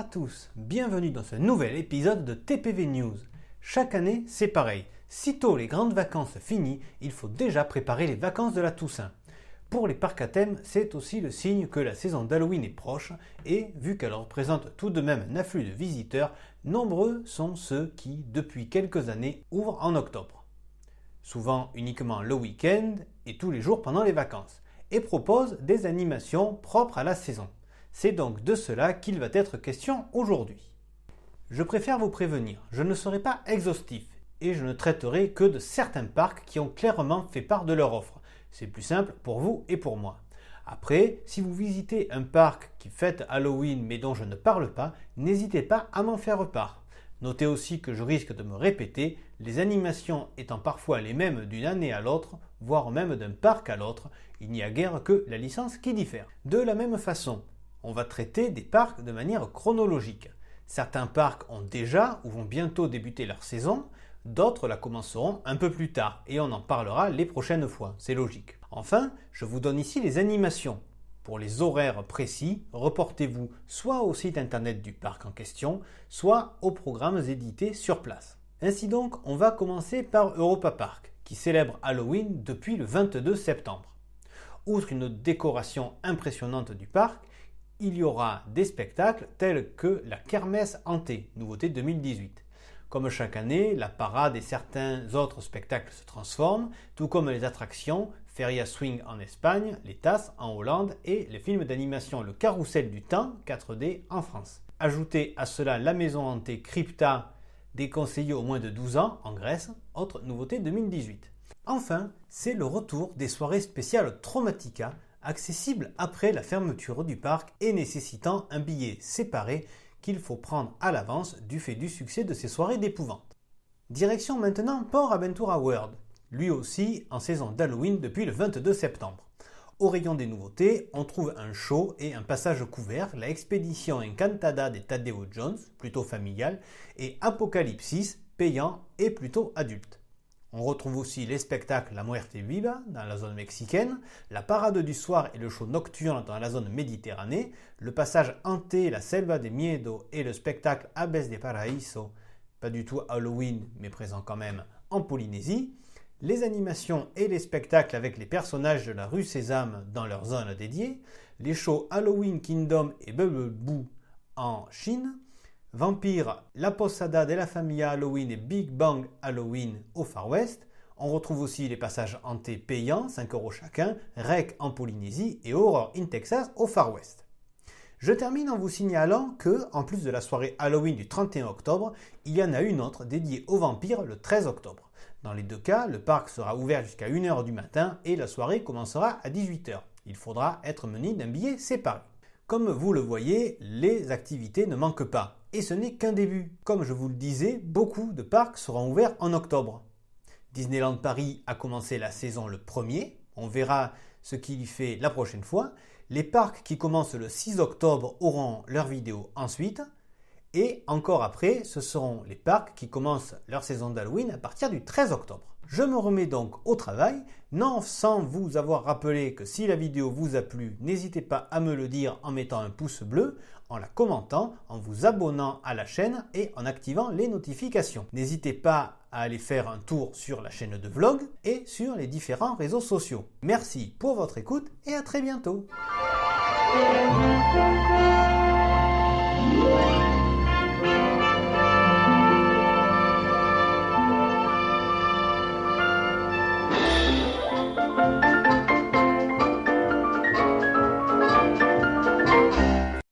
à tous, bienvenue dans ce nouvel épisode de TPV News. Chaque année, c'est pareil. Sitôt les grandes vacances finies, il faut déjà préparer les vacances de la Toussaint. Pour les parcs à thème, c'est aussi le signe que la saison d'Halloween est proche et, vu qu'elle représente tout de même un afflux de visiteurs, nombreux sont ceux qui, depuis quelques années, ouvrent en octobre. Souvent uniquement le week-end et tous les jours pendant les vacances, et proposent des animations propres à la saison. C'est donc de cela qu'il va être question aujourd'hui. Je préfère vous prévenir, je ne serai pas exhaustif et je ne traiterai que de certains parcs qui ont clairement fait part de leur offre. C'est plus simple pour vous et pour moi. Après, si vous visitez un parc qui fête Halloween mais dont je ne parle pas, n'hésitez pas à m'en faire part. Notez aussi que je risque de me répéter, les animations étant parfois les mêmes d'une année à l'autre, voire même d'un parc à l'autre, il n'y a guère que la licence qui diffère. De la même façon, on va traiter des parcs de manière chronologique. Certains parcs ont déjà ou vont bientôt débuter leur saison, d'autres la commenceront un peu plus tard et on en parlera les prochaines fois, c'est logique. Enfin, je vous donne ici les animations. Pour les horaires précis, reportez-vous soit au site internet du parc en question, soit aux programmes édités sur place. Ainsi donc, on va commencer par Europa Park, qui célèbre Halloween depuis le 22 septembre. Outre une décoration impressionnante du parc, il y aura des spectacles tels que la Kermesse hantée, nouveauté 2018. Comme chaque année, la parade et certains autres spectacles se transforment, tout comme les attractions Feria Swing en Espagne, les TAS en Hollande et les films d'animation Le Carrousel du Temps 4D en France. Ajoutez à cela la maison hantée Crypta, déconseillée aux moins de 12 ans en Grèce, autre nouveauté 2018. Enfin, c'est le retour des soirées spéciales Traumatica, accessibles après la fermeture du parc et nécessitant un billet séparé qu'il faut prendre à l'avance du fait du succès de ces soirées d'épouvante. Direction maintenant Port Aventura World, lui aussi en saison d'Halloween depuis le 22 septembre. Au rayon des nouveautés, on trouve un show et un passage couvert, la expédition Encantada de Tadeo Jones, plutôt familiale, et Apocalypsis, payant et plutôt adulte. On retrouve aussi les spectacles La Muerte Viva dans la zone mexicaine, la parade du soir et le show nocturne dans la zone méditerranée, le passage hanté La Selva de Miedo et le spectacle Aves de Paraíso, pas du tout Halloween mais présent quand même en Polynésie, les animations et les spectacles avec les personnages de la rue Sésame dans leur zone dédiée, les shows Halloween Kingdom et Bubble Boo en Chine, Vampire, La Posada de la Familia Halloween et Big Bang Halloween au Far West. On retrouve aussi les passages hantés payants, 5 € chacun, Rec en Polynésie et Horror in Texas au Far West. Je termine en vous signalant que, en plus de la soirée Halloween du 31 octobre, il y en a une autre dédiée aux vampires le 13 octobre. Dans les deux cas, le parc sera ouvert jusqu'à 1h du matin et la soirée commencera à 18h. Il faudra être muni d'un billet séparé. Comme vous le voyez, les activités ne manquent pas. Et ce n'est qu'un début. Comme je vous le disais, beaucoup de parcs seront ouverts en octobre. Disneyland Paris a commencé la saison le 1er. On verra ce qu'il y fait la prochaine fois. Les parcs qui commencent le 6 octobre auront leurs vidéos ensuite. Et encore après, ce seront les parcs qui commencent leur saison d'Halloween à partir du 13 octobre. Je me remets donc au travail, non sans vous avoir rappelé que si la vidéo vous a plu, n'hésitez pas à me le dire en mettant un pouce bleu, en la commentant, en vous abonnant à la chaîne et en activant les notifications. N'hésitez pas à aller faire un tour sur la chaîne de vlog et sur les différents réseaux sociaux. Merci pour votre écoute et à très bientôt.